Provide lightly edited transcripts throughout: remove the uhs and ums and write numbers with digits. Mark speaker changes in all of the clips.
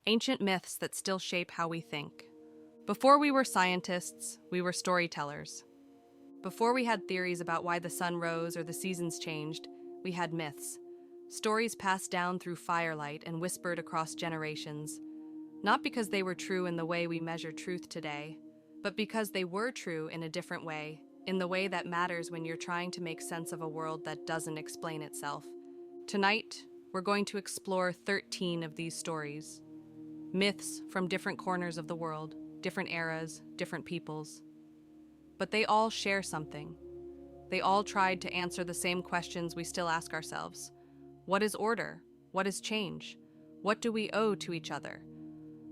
Speaker 1: Ancient myths that still shape how we think. Before we were scientists, we were storytellers. Before we had theories about why the sun rose or the seasons changed, we had myths. Stories passed down through firelight and whispered across generations. Not because they were true in the way we measure truth today, but because they were true in a different way, in the way that matters when you're trying to make sense of a world that doesn't explain itself. Tonight, we're going to explore 13 of these stories. Myths from different corners of the world, different eras, different peoples. But they all share something. They all tried to answer the same questions we still ask ourselves. What is order? What is change? What do we owe to each other?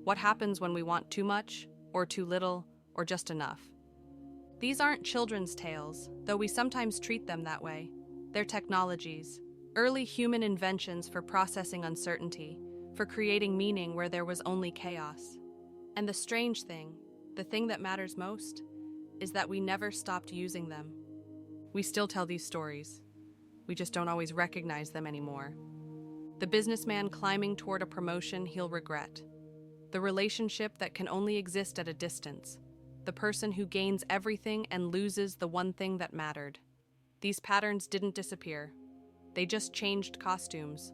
Speaker 1: What happens when we want too much, or too little, or just enough? These aren't children's tales, though we sometimes treat them that way. They're technologies, early human inventions for processing uncertainty, for creating meaning where there was only chaos. And the strange thing, the thing that matters most, is that we never stopped using them. We still tell these stories. We just don't always recognize them anymore. The businessman climbing toward a promotion he'll regret. The relationship that can only exist at a distance. The person who gains everything and loses the one thing that mattered. These patterns didn't disappear. They just changed costumes.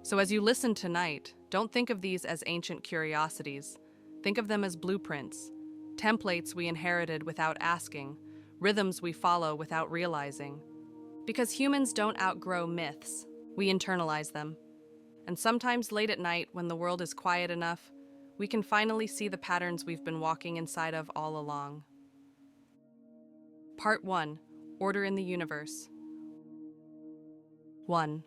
Speaker 1: So as you listen tonight, don't think of these as ancient curiosities. Think of them as blueprints, templates we inherited without asking, rhythms we follow without realizing. Because humans don't outgrow myths, we internalize them. And sometimes late at night, when the world is quiet enough, we can finally see the patterns we've been walking inside of all along. Part 1. Order in the Universe. 1.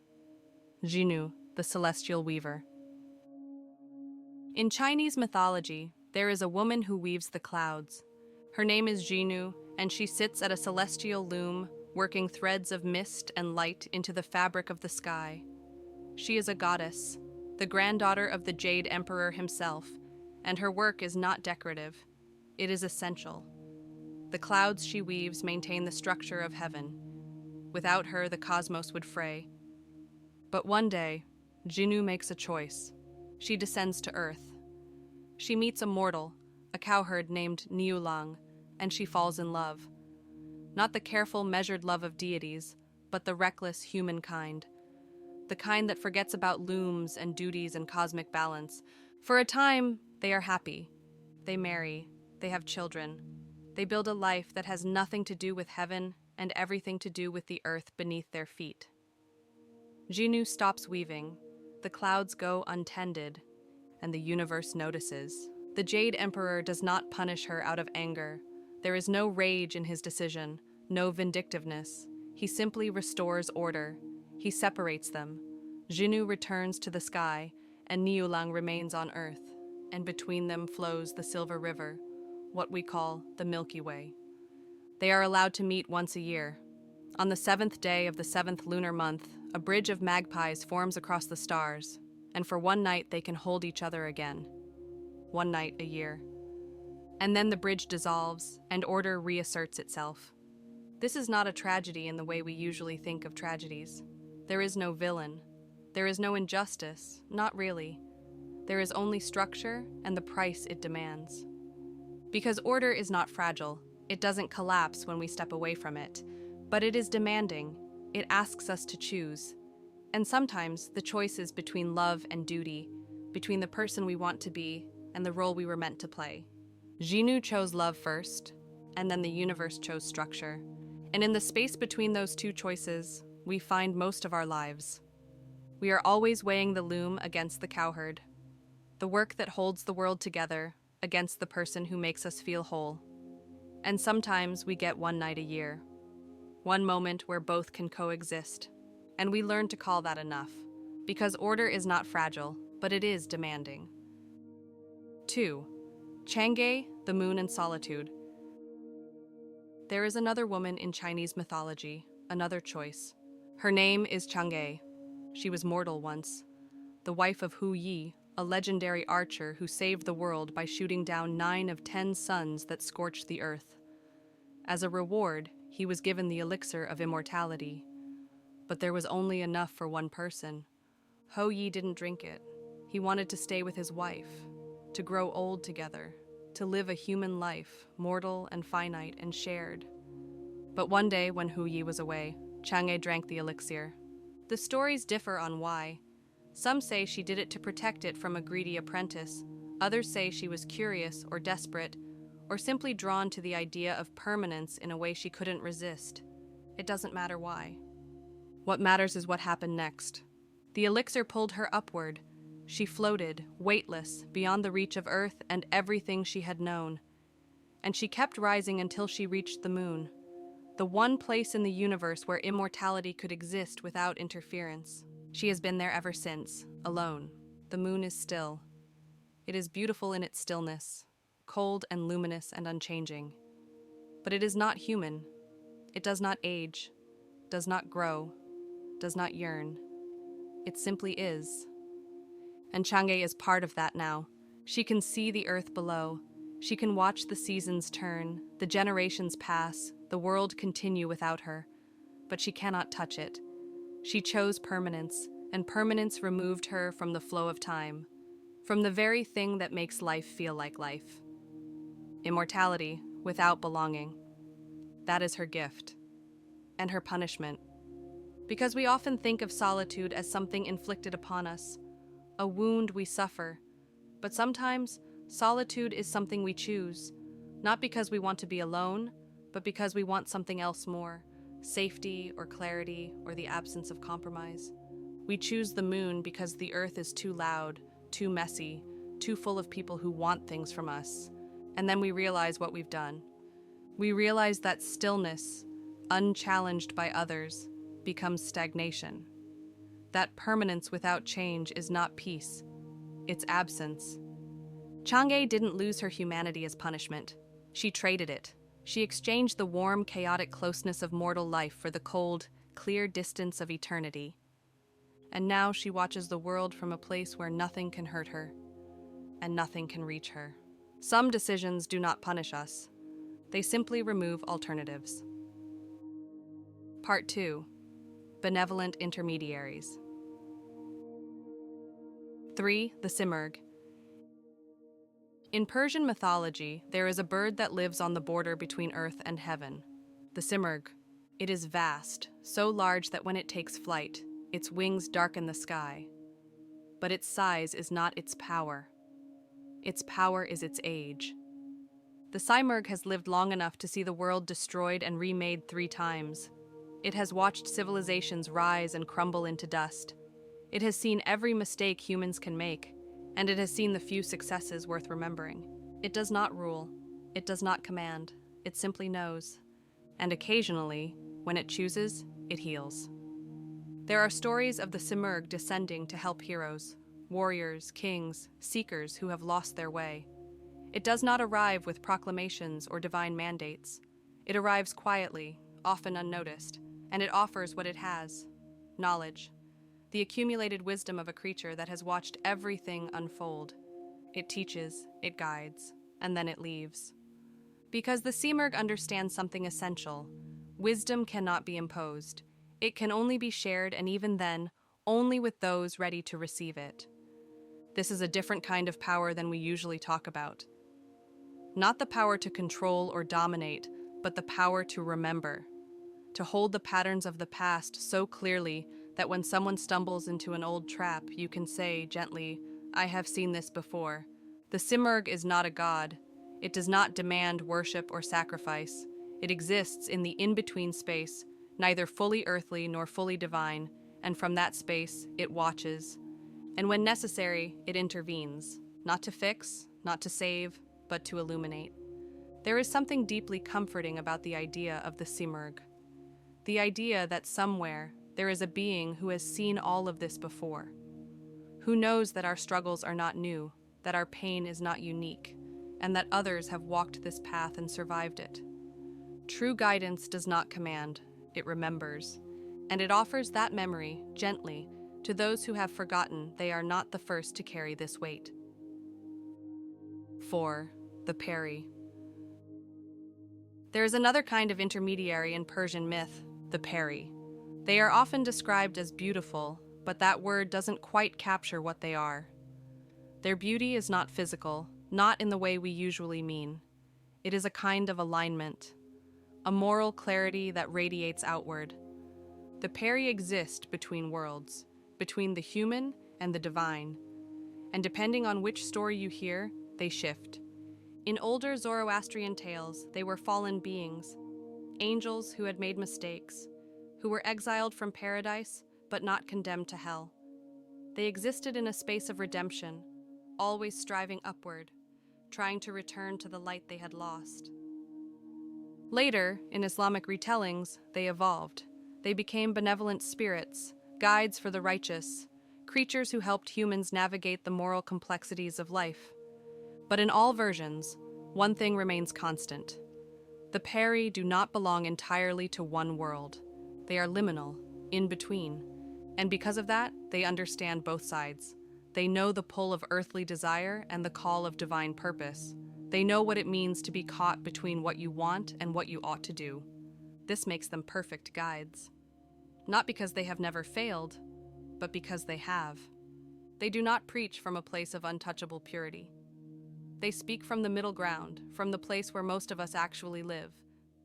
Speaker 1: Xinu, the Celestial Weaver. In Chinese mythology, there is a woman who weaves the clouds. Her name is Xinu, and she sits at a celestial loom, working threads of mist and light into the fabric of the sky. She is a goddess, the granddaughter of the Jade Emperor himself, and her work is not decorative. It is essential. The clouds she weaves maintain the structure of heaven. Without her, the cosmos would fray. But one day, Xinu makes a choice. She descends to Earth. She meets a mortal, a cowherd named Niulang, and she falls in love. Not the careful, measured love of deities, but the reckless humankind. The kind that forgets about looms and duties and cosmic balance. For a time, they are happy. They marry. They have children. They build a life that has nothing to do with heaven and everything to do with the earth beneath their feet. Xinu stops weaving. The clouds go untended, and the universe notices. The Jade Emperor does not punish her out of anger. There is no rage in his decision, no vindictiveness. He simply restores order. He separates them. Xinu returns to the sky, and Niulang remains on earth, and between them flows the Silver River, what we call the Milky Way. They are allowed to meet once a year. On the 7th day of the 7th lunar month, a bridge of magpies forms across the stars, and for one night they can hold each other again. One night a year. And then the bridge dissolves, and order reasserts itself. This is not a tragedy in the way we usually think of tragedies. There is no villain. There is no injustice, not really. There is only structure and the price it demands. Because order is not fragile, it doesn't collapse when we step away from it, but it is demanding. It asks us to choose. And sometimes the choice is between love and duty, between the person we want to be and the role we were meant to play. Xinu chose love first, and then the universe chose structure. And in the space between those two choices, we find most of our lives. We are always weighing the loom against the cowherd, the work that holds the world together against the person who makes us feel whole. And sometimes we get one night a year, one moment where both can coexist, and we learn to call that enough, because order is not fragile, but it is demanding. 2. Chang'e, the Moon and Solitude. There is another woman in Chinese mythology, another choice. Her name is Chang'e. She was mortal once, the wife of Hu Yi, a legendary archer who saved the world by shooting down 9 of 10 suns that scorched the earth. As a reward, he was given the elixir of immortality. But there was only enough for one person. Ho Yi didn't drink it. He wanted to stay with his wife, to grow old together, to live a human life, mortal and finite and shared. But one day, when Hu Yi was away, Chang'e drank the elixir. The stories differ on why. Some say she did it to protect it from a greedy apprentice. Others say she was curious or desperate, or simply drawn to the idea of permanence in a way she couldn't resist. It doesn't matter why. What matters is what happened next. The elixir pulled her upward. She floated, weightless, beyond the reach of Earth and everything she had known. And she kept rising until she reached the moon, the one place in the universe where immortality could exist without interference. She has been there ever since, alone. The moon is still. It is beautiful in its stillness, cold and luminous and unchanging. But it is not human. It does not age, does not grow, does not yearn. It simply is. And Chang'e is part of that now. She can see the earth below. She can watch the seasons turn, the generations pass, the world continue without her. But she cannot touch it. She chose permanence, and permanence removed her from the flow of time, from the very thing that makes life feel like life. Immortality without belonging. That is her gift. And her punishment. Because we often think of solitude as something inflicted upon us, a wound we suffer. But sometimes, solitude is something we choose, not because we want to be alone, but because we want something else more, safety or clarity or the absence of compromise. We choose the moon because the earth is too loud, too messy, too full of people who want things from us. And then we realize what we've done. We realize that stillness, unchallenged by others, becomes stagnation. That permanence without change is not peace, it's absence. Chang'e didn't lose her humanity as punishment. She traded it. She exchanged the warm, chaotic closeness of mortal life for the cold, clear distance of eternity. And now she watches the world from a place where nothing can hurt her, and nothing can reach her. Some decisions do not punish us. They simply remove alternatives. Part 2. Benevolent Intermediaries. 3. The Simurgh. In Persian mythology, there is a bird that lives on the border between earth and heaven, the Simurgh. It is vast, so large that when it takes flight, its wings darken the sky. But its size is not its power. Its power is its age. The Simurgh has lived long enough to see the world destroyed and remade 3 times. It has watched civilizations rise and crumble into dust. It has seen every mistake humans can make, and it has seen the few successes worth remembering. It does not rule. It does not command. It simply knows. And occasionally, when it chooses, it heals. There are stories of the Simurgh descending to help heroes, warriors, kings, seekers who have lost their way. It does not arrive with proclamations or divine mandates. It arrives quietly, often unnoticed, and it offers what it has: knowledge, the accumulated wisdom of a creature that has watched everything unfold. It teaches, it guides, and then it leaves. Because the Simurgh understands something essential: wisdom cannot be imposed. It can only be shared, and even then, only with those ready to receive it. This is a different kind of power than we usually talk about. Not the power to control or dominate, but the power to remember, to hold the patterns of the past so clearly that when someone stumbles into an old trap, you can say gently, "I have seen this before." The Simurgh is not a god. It does not demand worship or sacrifice. It exists in the in-between space, neither fully earthly nor fully divine, and from that space, it watches. And when necessary, it intervenes, not to fix, not to save, but to illuminate. There is something deeply comforting about the idea of the Simurgh. The idea that somewhere there is a being who has seen all of this before, who knows that our struggles are not new, that our pain is not unique, and that others have walked this path and survived it. True guidance does not command, it remembers, and it offers that memory, gently, to those who have forgotten they are not the first to carry this weight. 4. The Peri. There is another kind of intermediary in Persian myth, the Peri. They are often described as beautiful, but that word doesn't quite capture what they are. Their beauty is not physical, not in the way we usually mean. It is a kind of alignment, a moral clarity that radiates outward. The peri exist between worlds, between the human and the divine, and depending on which story you hear, they shift. In older Zoroastrian tales, they were fallen beings, angels who had made mistakes, who were exiled from paradise but not condemned to hell. They existed in a space of redemption, always striving upward, trying to return to the light they had lost. Later, in Islamic retellings, they evolved. They became benevolent spirits, guides for the righteous, creatures who helped humans navigate the moral complexities of life. But in all versions, one thing remains constant. The peri do not belong entirely to one world. They are liminal, in between. And because of that, they understand both sides. They know the pull of earthly desire and the call of divine purpose. They know what it means to be caught between what you want and what you ought to do. This makes them perfect guides. Not because they have never failed, but because they have. They do not preach from a place of untouchable purity. They speak from the middle ground, from the place where most of us actually live,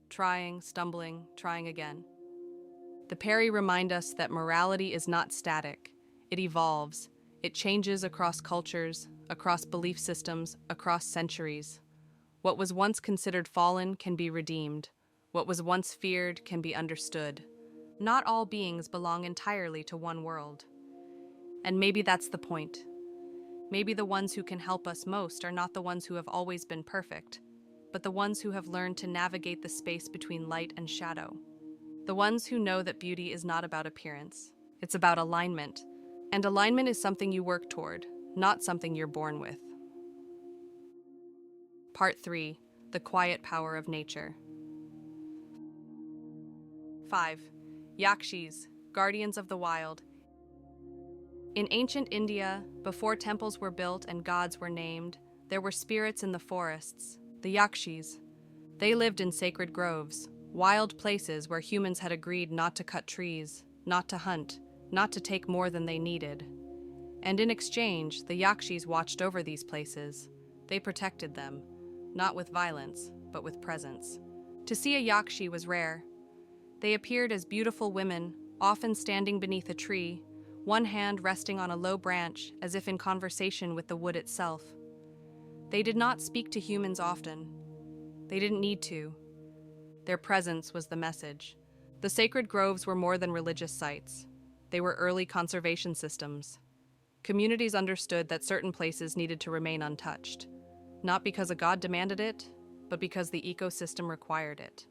Speaker 1: trying, stumbling, trying again. The peri remind us that morality is not static. It evolves. It changes across cultures, across belief systems, across centuries. What was once considered fallen can be redeemed. What was once feared can be understood. Not all beings belong entirely to one world. And maybe that's the point. Maybe the ones who can help us most are not the ones who have always been perfect, but the ones who have learned to navigate the space between light and shadow. The ones who know that beauty is not about appearance. It's about alignment. And alignment is something you work toward, not something you're born with. Part 3. The quiet power of nature. 5. Yakshis, guardians of the wild. In ancient India, before temples were built and gods were named, there were spirits in the forests, the Yakshis. They lived in sacred groves, wild places where humans had agreed not to cut trees, not to hunt, not to take more than they needed. And in exchange, the Yakshis watched over these places. They protected them, not with violence, but with presence. To see a Yakshi was rare. They appeared as beautiful women, often standing beneath a tree, one hand resting on a low branch as if in conversation with the wood itself. They did not speak to humans often. They didn't need to. Their presence was the message. The sacred groves were more than religious sites. They were early conservation systems. Communities understood that certain places needed to remain untouched, not because a god demanded it, but because the ecosystem required it.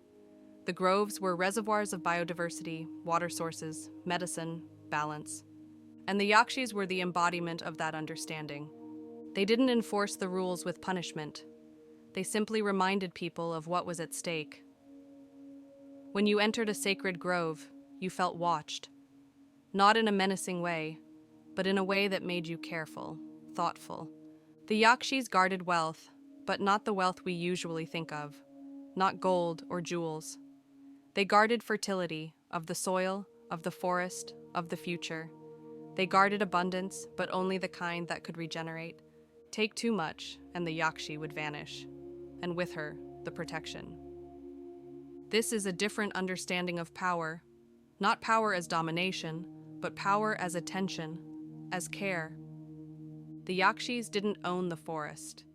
Speaker 1: The groves were reservoirs of biodiversity, water sources, medicine, balance. And the Yakshis were the embodiment of that understanding. They didn't enforce the rules with punishment. They simply reminded people of what was at stake. When you entered a sacred grove, you felt watched. Not in a menacing way, but in a way that made you careful, thoughtful. The Yakshis guarded wealth, but not the wealth we usually think of. Not gold or jewels. They guarded fertility of the soil, of the forest, of the future. They guarded abundance, but only the kind that could regenerate. Take too much, and the Yakshi would vanish, and with her, the protection. This is a different understanding of power, not power as domination, but power as attention, as care. The Yakshis didn't own the forest.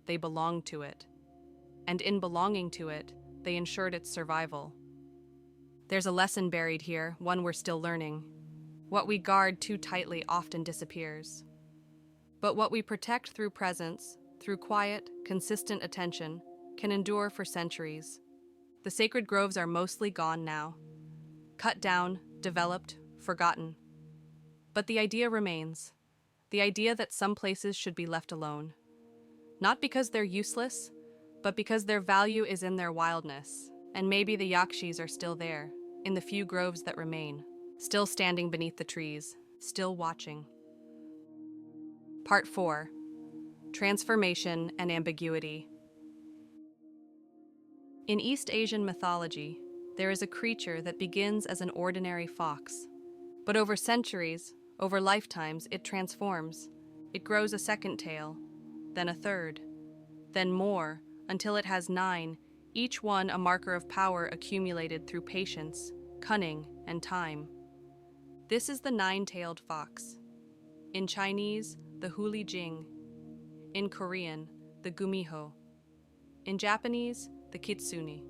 Speaker 1: They belonged to it. And in belonging to it, they ensured its survival. There's a lesson buried here, one we're still learning. What we guard too tightly often disappears. But what we protect through presence, through quiet, consistent attention, can endure for centuries. The sacred groves are mostly gone now. Cut down, developed, forgotten. But the idea remains. The idea that some places should be left alone. Not because they're useless, but because their value is in their wildness. And maybe the Yakshis are still there, in the few groves that remain. Still standing beneath the trees, still watching. Part 4. Transformation and ambiguity. In East Asian mythology, there is a creature that begins as an ordinary fox. But over centuries, over lifetimes, it transforms. It grows a second tail, then a third, then more, until it has 9, each one a marker of power accumulated through patience, cunning, and time. This is the 9-tailed fox. In Chinese, the huli jing. In Korean, the gumiho. In Japanese, the kitsune.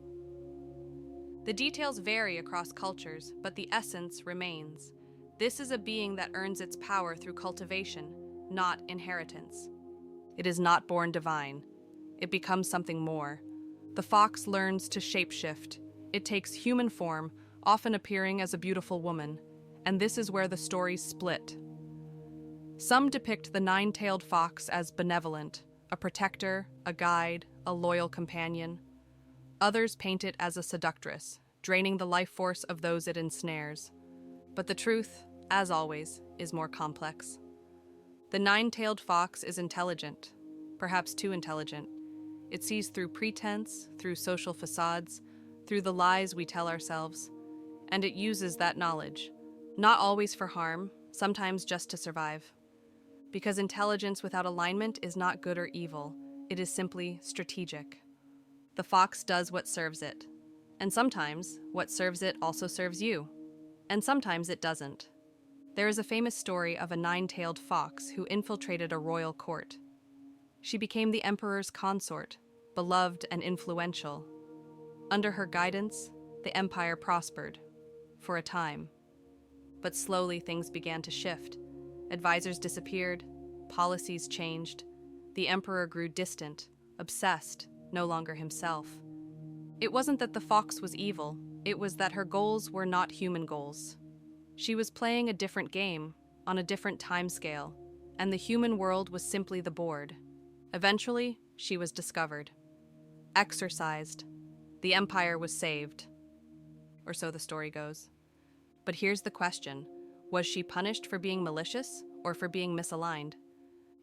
Speaker 1: The details vary across cultures, but the essence remains. This is a being that earns its power through cultivation, not inheritance. It is not born divine. It becomes something more. The fox learns to shapeshift. It takes human form, often appearing as a beautiful woman, and this is where the stories split. Some depict the 9-tailed fox as benevolent, a protector, a guide, a loyal companion. Others paint it as a seductress, draining the life force of those it ensnares. But the truth, as always, is more complex. The 9-tailed fox is intelligent, perhaps too intelligent. It sees through pretense, through social facades, through the lies we tell ourselves, and it uses that knowledge, not always for harm, sometimes just to survive. Because intelligence without alignment is not good or evil, it is simply strategic. The fox does what serves it, and sometimes what serves it also serves you, and sometimes it doesn't. There is a famous story of a 9-tailed fox who infiltrated a royal court. She became the emperor's consort, beloved and influential. Under her guidance, the empire prospered, for a time. But slowly things began to shift. Advisors disappeared, policies changed. The emperor grew distant, obsessed, no longer himself. It wasn't that the fox was evil, it was that her goals were not human goals. She was playing a different game, on a different timescale, and the human world was simply the board. Eventually, she was discovered. Exorcised. The empire was saved. Or so the story goes. But here's the question. Was she punished for being malicious or for being misaligned?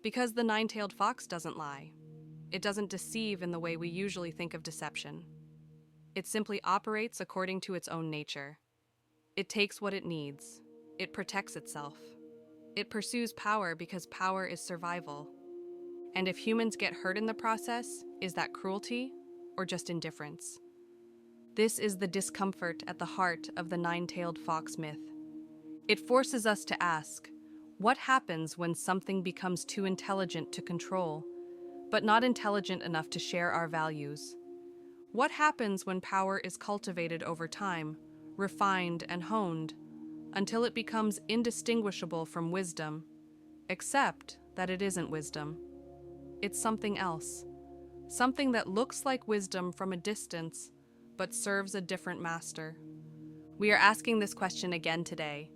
Speaker 1: Because the 9-tailed fox doesn't lie. It doesn't deceive in the way we usually think of deception. It simply operates according to its own nature. It takes what it needs. It protects itself. It pursues power because power is survival. And if humans get hurt in the process, is that cruelty or just indifference? This is the discomfort at the heart of the 9-tailed fox myth. It forces us to ask, what happens when something becomes too intelligent to control, but not intelligent enough to share our values? What happens when power is cultivated over time, refined and honed, until it becomes indistinguishable from wisdom, except that it isn't wisdom? It's something else. Something that looks like wisdom from a distance, but serves a different master. We are asking this question again today,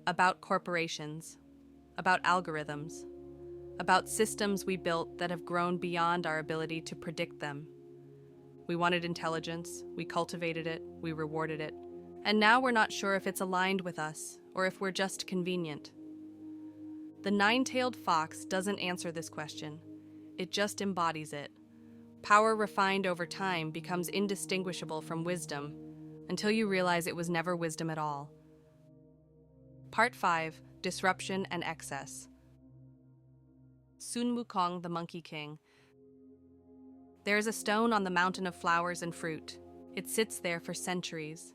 Speaker 1: about corporations, about algorithms, about systems we built that have grown beyond our ability to predict them. We wanted intelligence, we cultivated it, we rewarded it, and now we're not sure if it's aligned with us or if we're just convenient. The 9-tailed fox doesn't answer this question. It just embodies it. Power refined over time becomes indistinguishable from wisdom until you realize it was never wisdom at all. Part 5, Disruption and Excess. Sun Wukong, the Monkey King. There is a stone on the mountain of flowers and fruit. It sits there for centuries,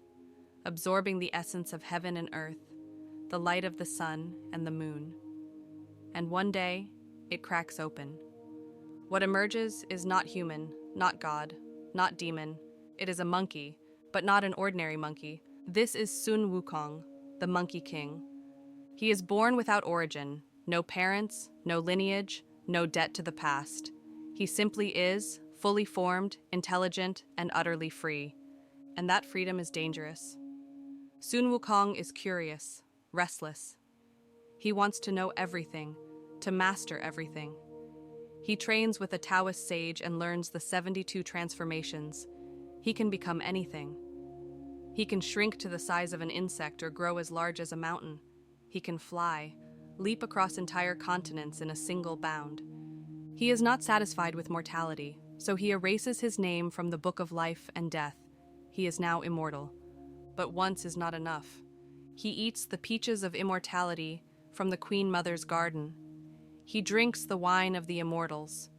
Speaker 1: absorbing the essence of heaven and earth, the light of the sun and the moon. And one day, it cracks open. What emerges is not human, not God, not demon. It is a monkey, but not an ordinary monkey. This is Sun Wukong, the Monkey King. He is born without origin, no parents, no lineage, no debt to the past. He simply is, fully formed, intelligent, and utterly free. And that freedom is dangerous. Sun Wukong is curious, restless. He wants to know everything, to master everything. He trains with a Taoist sage and learns the 72 transformations. He can become anything. He can shrink to the size of an insect or grow as large as a mountain. He can fly, leap across entire continents in a single bound. He is not satisfied with mortality, so he erases his name from the book of life and death. He is now immortal. But once is not enough. He eats the peaches of immortality from the Queen Mother's garden. He drinks the wine of the immortals.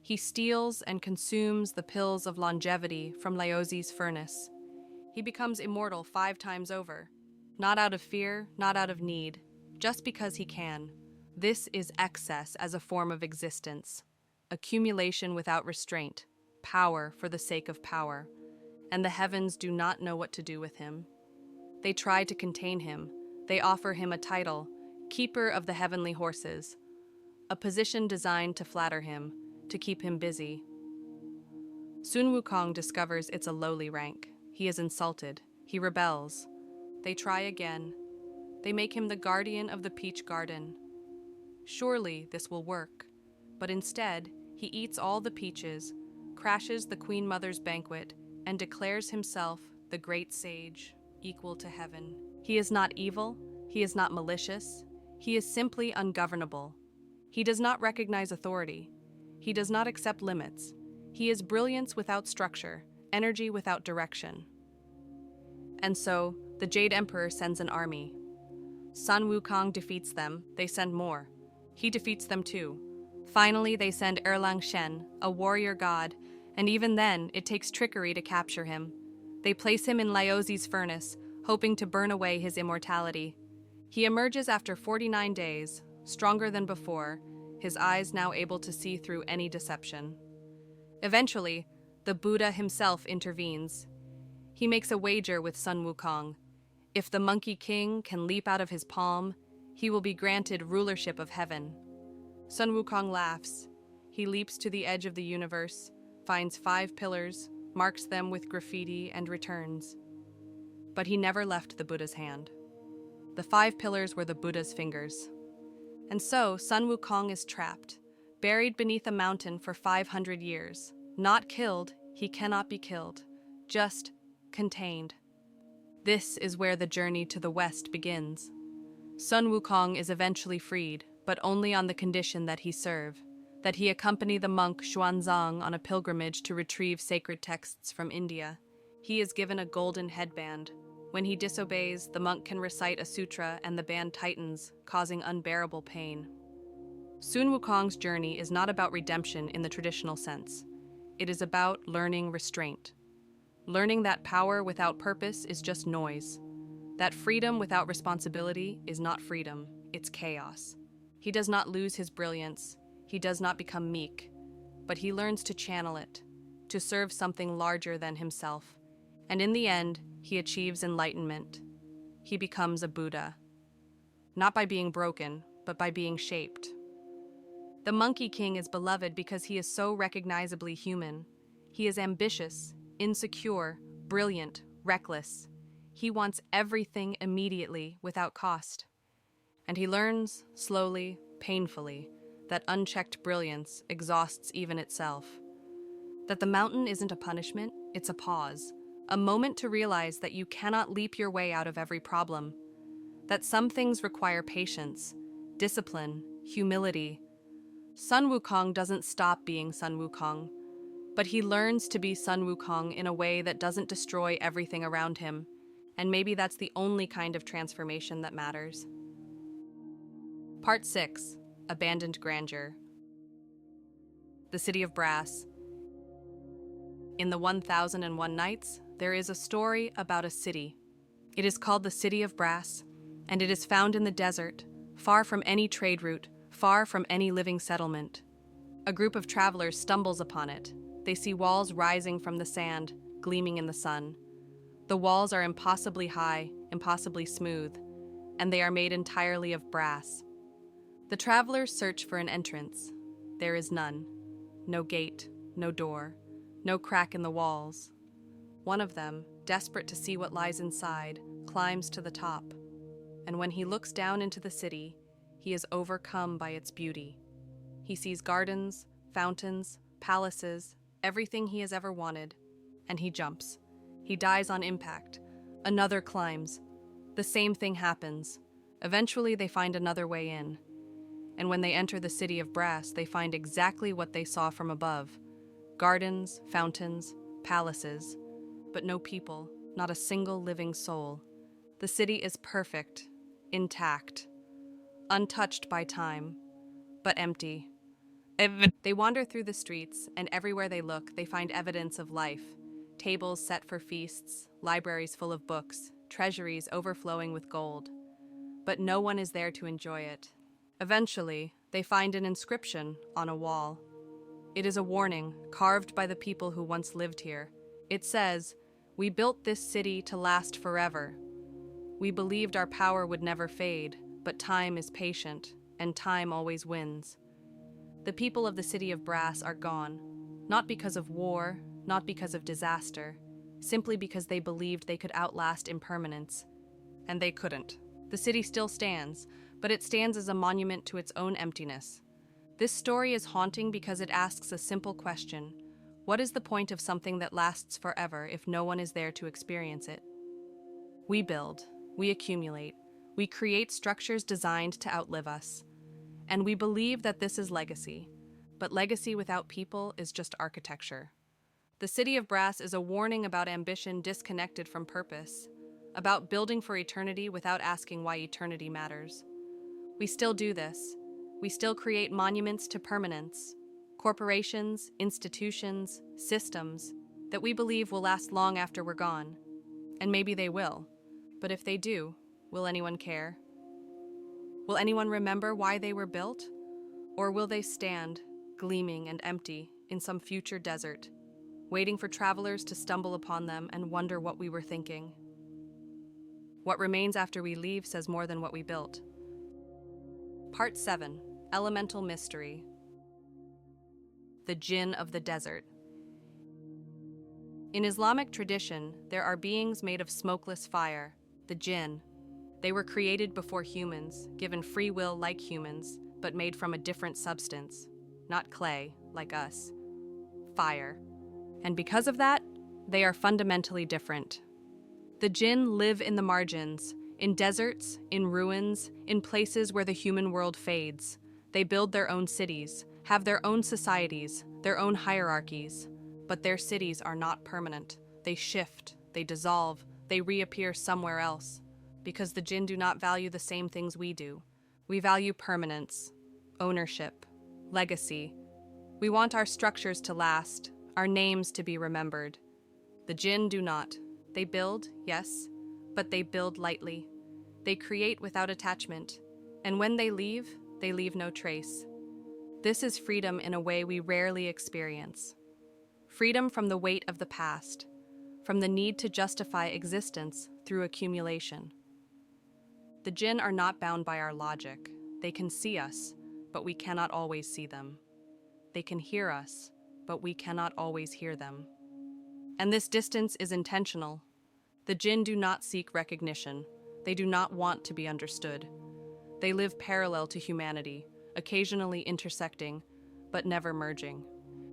Speaker 1: He steals and consumes the pills of longevity from Laozi's furnace. He becomes immortal 5 times over. Not out of fear, not out of need, just because he can. This is excess as a form of existence. Accumulation without restraint. Power for the sake of power. And the heavens do not know what to do with him. They try to contain him. They offer him a title, Keeper of the Heavenly Horses, a position designed to flatter him, to keep him busy. Sun Wukong discovers it's a lowly rank. He is insulted. He rebels. They try again. They make him the guardian of the peach garden. Surely this will work. But instead, he eats all the peaches, crashes the Queen Mother's banquet, and declares himself the great sage, equal to heaven. He is not evil. He is not malicious. He is simply ungovernable. He does not recognize authority. He does not accept limits. He is brilliance without structure, energy without direction. And so, the Jade Emperor sends an army. Sun Wukong defeats them. They send more. He defeats them too. Finally, they send Erlang Shen, a warrior god, and even then, it takes trickery to capture him. They place him in Laozi's furnace, hoping to burn away his immortality. He emerges after 49 days, stronger than before, his eyes now able to see through any deception. Eventually, the Buddha himself intervenes. He makes a wager with Sun Wukong. If the Monkey King can leap out of his palm, he will be granted rulership of heaven. Sun Wukong laughs. He leaps to the edge of the universe, finds 5 pillars, marks them with graffiti, and returns. But he never left the Buddha's hand. The 5 pillars were the Buddha's fingers. And so, Sun Wukong is trapped, buried beneath a mountain for 500 years. Not killed, he cannot be killed, just contained. This is where the journey to the west begins. Sun Wukong is eventually freed, but only on the condition that he serve, that he accompany the monk Xuanzang on a pilgrimage to retrieve sacred texts from India. He is given a golden headband. When he disobeys, the monk can recite a sutra and the band tightens, causing unbearable pain. Sun Wukong's journey is not about redemption in the traditional sense. It is about learning restraint. Learning that power without purpose is just noise. That freedom without responsibility is not freedom, it's chaos. He does not lose his brilliance. He does not become meek, but he learns to channel it, to serve something larger than himself. And in the end, he achieves enlightenment. He becomes a Buddha. Not by being broken, but by being shaped. The Monkey King is beloved because he is so recognizably human. He is ambitious, insecure, brilliant, reckless. He wants everything immediately without cost. And he learns, slowly, painfully, that unchecked brilliance exhausts even itself. That the mountain isn't a punishment, it's a pause, a moment to realize that you cannot leap your way out of every problem. That some things require patience, discipline, humility. Sun Wukong doesn't stop being Sun Wukong, but he learns to be Sun Wukong in a way that doesn't destroy everything around him, and maybe that's the only kind of transformation that matters. Part 6. Abandoned Grandeur. The City of Brass. In the 1001 Nights, there is a story about a city. It is called the City of Brass, and it is found in the desert, far from any trade route, far from any living settlement. A group of travelers stumbles upon it. They see walls rising from the sand, gleaming in the sun. The walls are impossibly high, impossibly smooth, and they are made entirely of brass. The travelers search for an entrance. There is none. No gate, no door, no crack in the walls. One of them, desperate to see what lies inside, climbs to the top. And when he looks down into the city, he is overcome by its beauty. He sees gardens, fountains, palaces, everything he has ever wanted, and he jumps. He dies on impact. Another climbs. The same thing happens. Eventually, they find another way in. And when they enter the City of Brass, they find exactly what they saw from above. Gardens, fountains, palaces, but no people, not a single living soul. The city is perfect, intact, untouched by time, but empty. They wander through the streets, and everywhere they look, they find evidence of life. Tables set for feasts, libraries full of books, treasuries overflowing with gold. But no one is there to enjoy it. Eventually, they find an inscription on a wall. It is a warning, carved by the people who once lived here. It says, "We built this city to last forever. We believed our power would never fade, but time is patient, and time always wins." The people of the city of Brass are gone, not because of war, not because of disaster, simply because they believed they could outlast impermanence. And they couldn't. The city still stands, but it stands as a monument to its own emptiness. This story is haunting because it asks a simple question: what is the point of something that lasts forever if no one is there to experience it? We build, we accumulate, we create structures designed to outlive us. And we believe that this is legacy. But legacy without people is just architecture. The City of Brass is a warning about ambition disconnected from purpose, about building for eternity without asking why eternity matters. We still do this. We still create monuments to permanence, corporations, institutions, systems that we believe will last long after we're gone. And maybe they will. But if they do, will anyone care? Will anyone remember why they were built? Or will they stand, gleaming and empty, in some future desert, waiting for travelers to stumble upon them and wonder what we were thinking? What remains after we leave says more than what we built. Part 7. Elemental Mystery. The Jinn of the Desert. In Islamic tradition, there are beings made of smokeless fire, the jinn. They were created before humans, given free will like humans, but made from a different substance, not clay, like us. Fire. And because of that, they are fundamentally different. The jinn live in the margins, in deserts, in ruins, in places where the human world fades. They build their own cities, have their own societies, their own hierarchies. But their cities are not permanent. They shift, they dissolve, they reappear somewhere else. Because the jinn do not value the same things we do. We value permanence, ownership, legacy. We want our structures to last, our names to be remembered. The jinn do not. They build, yes, but they build lightly. They create without attachment, and when they leave no trace. This is freedom in a way we rarely experience. Freedom from the weight of the past, from the need to justify existence through accumulation. The jinn are not bound by our logic. They can see us, but we cannot always see them. They can hear us, but we cannot always hear them. And this distance is intentional. The jinn do not seek recognition. They do not want to be understood. They live parallel to humanity, occasionally intersecting, but never merging.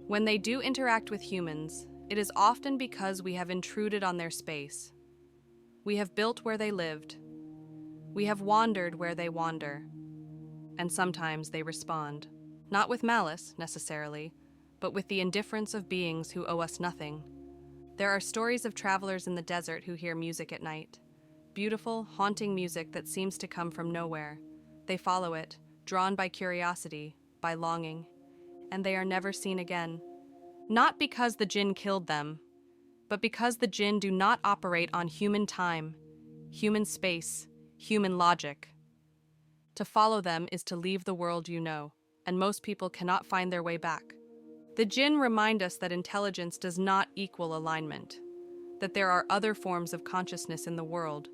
Speaker 1: When they do interact with humans, it is often because we have intruded on their space. We have built where they lived. We have wandered where they wander. And sometimes they respond, not with malice, necessarily, but with the indifference of beings who owe us nothing. There are stories of travelers in the desert who hear music at night. Beautiful, haunting music that seems to come from nowhere. They follow it, drawn by curiosity, by longing, and they are never seen again. Not because the jinn killed them, but because the jinn do not operate on human time, human space, human logic. To follow them is to leave the world you know, and most people cannot find their way back. The jinn remind us that intelligence does not equal alignment, that there are other forms of consciousness in the world,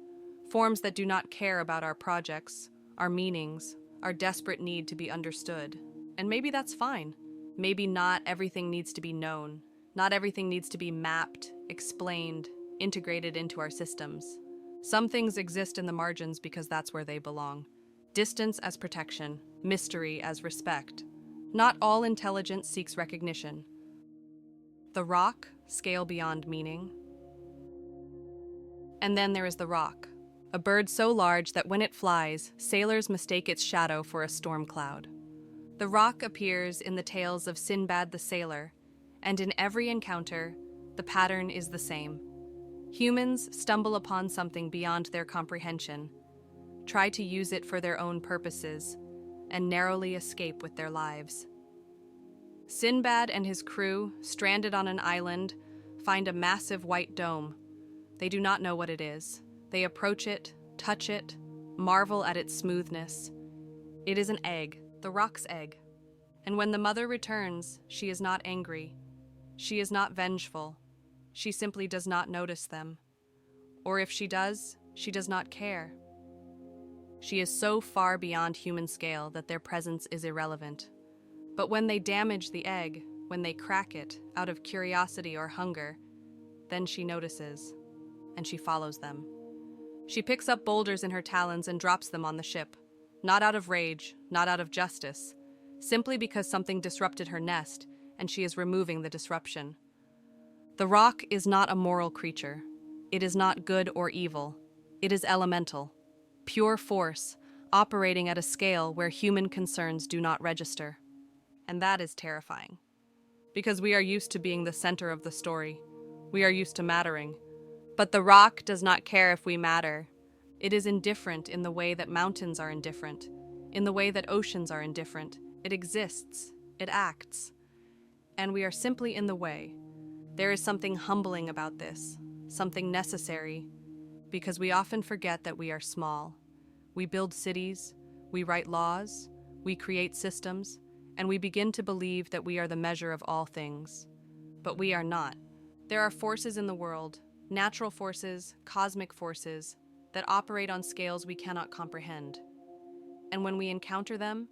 Speaker 1: forms that do not care about our projects, our meanings, our desperate need to be understood. And maybe that's fine. Maybe not everything needs to be known. Not everything needs to be mapped, explained, integrated into our systems. Some things exist in the margins because that's where they belong. Distance as protection, mystery as respect. Not all intelligence seeks recognition. The rock, scale beyond meaning. And then there is the rock, a bird so large that when it flies, sailors mistake its shadow for a storm cloud. The rock appears in the tales of Sinbad the Sailor, and in every encounter, the pattern is the same. Humans stumble upon something beyond their comprehension, try to use it for their own purposes, and narrowly escape with their lives. Sinbad and his crew, stranded on an island, find a massive white dome. They do not know what it is. They approach it, touch it, marvel at its smoothness. It is an egg, the rock's egg. And when the mother returns, she is not angry. She is not vengeful. She simply does not notice them. Or if she does not care. She is so far beyond human scale that their presence is irrelevant. But when they damage the egg, when they crack it out of curiosity or hunger, then she notices, and she follows them. She picks up boulders in her talons and drops them on the ship, not out of rage, not out of justice, simply because something disrupted her nest, and she is removing the disruption. The rock is not a moral creature. It is not good or evil. It is elemental, pure force, operating at a scale where human concerns do not register. And that is terrifying. Because we are used to being the center of the story. We are used to mattering. But the rock does not care if we matter. It is indifferent in the way that mountains are indifferent, in the way that oceans are indifferent. It exists. It acts. And we are simply in the way. There is something humbling about this, something necessary, because we often forget that we are small. We build cities, we write laws, we create systems, and we begin to believe that we are the measure of all things. But we are not. There are forces in the world, natural forces, cosmic forces, that operate on scales we cannot comprehend. And when we encounter them,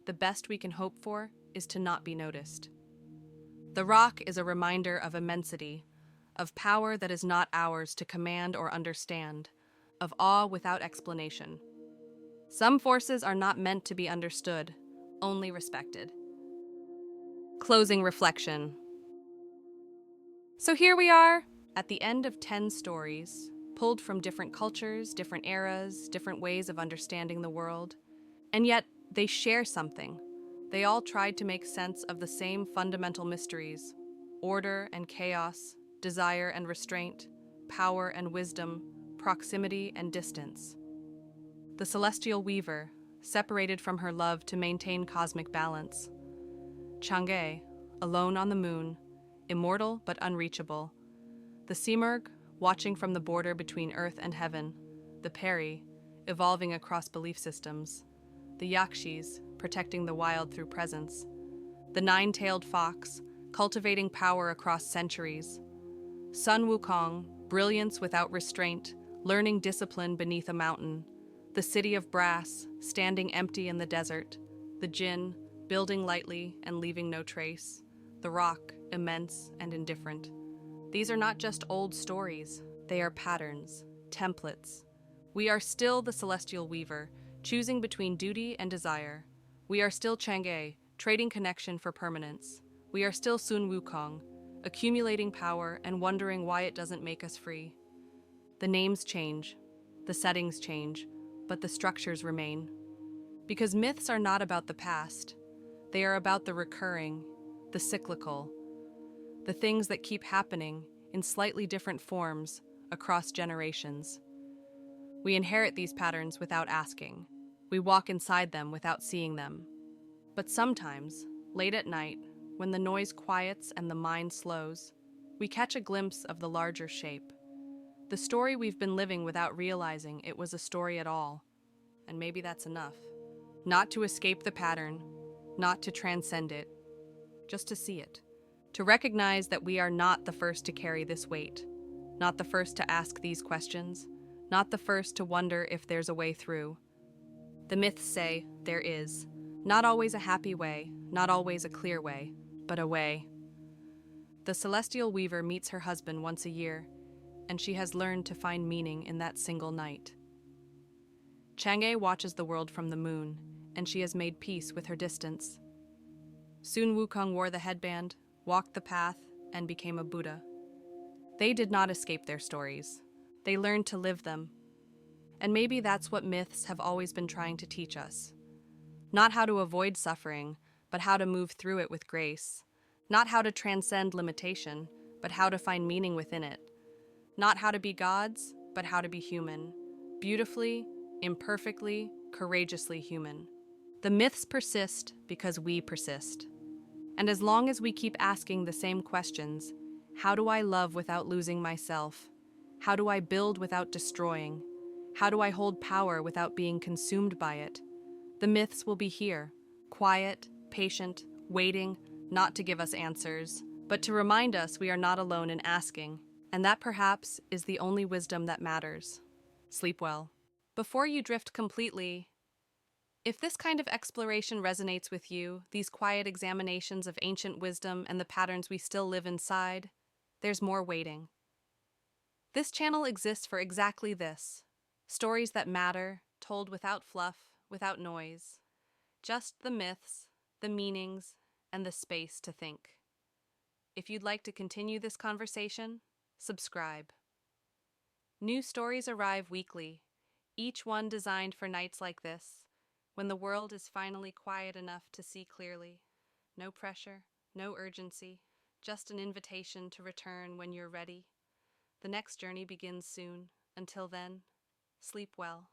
Speaker 1: the best we can hope for is to not be noticed. The rock is a reminder of immensity, of power that is not ours to command or understand, of awe without explanation. Some forces are not meant to be understood, only respected. Closing reflection. So here we are, at the end of 10 stories, pulled from different cultures, different eras, different ways of understanding the world, and yet they share something. They all tried to make sense of the same fundamental mysteries: order and chaos, desire and restraint, power and wisdom, proximity and distance. The celestial weaver, separated from her love to maintain cosmic balance. Chang'e, alone on the moon, immortal but unreachable. The Simurgh, watching from the border between earth and heaven. The Peri, evolving across belief systems. The Yakshis, protecting the wild through presence. The nine-tailed fox, cultivating power across centuries. Sun Wukong, brilliance without restraint, learning discipline beneath a mountain. The city of brass, standing empty in the desert. The Jinn, building lightly and leaving no trace. The rock, immense and indifferent. These are not just old stories, they are patterns, templates. We are still the celestial weaver, choosing between duty and desire. We are still Chang'e, trading connection for permanence. We are still Sun Wukong, accumulating power and wondering why it doesn't make us free. The names change, the settings change, but the structures remain. Because myths are not about the past, they are about the recurring, the cyclical, the things that keep happening in slightly different forms across generations. We inherit these patterns without asking. We walk inside them without seeing them. But sometimes, late at night, when the noise quiets and the mind slows, we catch a glimpse of the larger shape. The story we've been living without realizing it was a story at all. And maybe that's enough. Not to escape the pattern, not to transcend it, just to see it. To recognize that we are not the first to carry this weight, not the first to ask these questions, not the first to wonder if there's a way through. The myths say there is. Not always a happy way, not always a clear way, but a way. The celestial weaver meets her husband once a year, and she has learned to find meaning in that single night. Chang'e watches the world from the moon, and she has made peace with her distance. Sun Wukong wore the headband, walked the path, and became a Buddha. They did not escape their stories. They learned to live them. And maybe that's what myths have always been trying to teach us. Not how to avoid suffering, but how to move through it with grace. Not how to transcend limitation, but how to find meaning within it. Not how to be gods, but how to be human. Beautifully, imperfectly, courageously human. The myths persist because we persist. And as long as we keep asking the same questions, how do I love without losing myself? How do I build without destroying? How do I hold power without being consumed by it? The myths will be here, quiet, patient, waiting, not to give us answers, but to remind us we are not alone in asking, and that perhaps is the only wisdom that matters. Sleep well. Before you drift completely, if this kind of exploration resonates with you, these quiet examinations of ancient wisdom and the patterns we still live inside, there's more waiting. This channel exists for exactly this. Stories that matter, told without fluff, without noise. Just the myths, the meanings, and the space to think. If you'd like to continue this conversation, subscribe. New stories arrive weekly, each one designed for nights like this, when the world is finally quiet enough to see clearly. No pressure, no urgency, just an invitation to return when you're ready. The next journey begins soon. Until then, sleep well.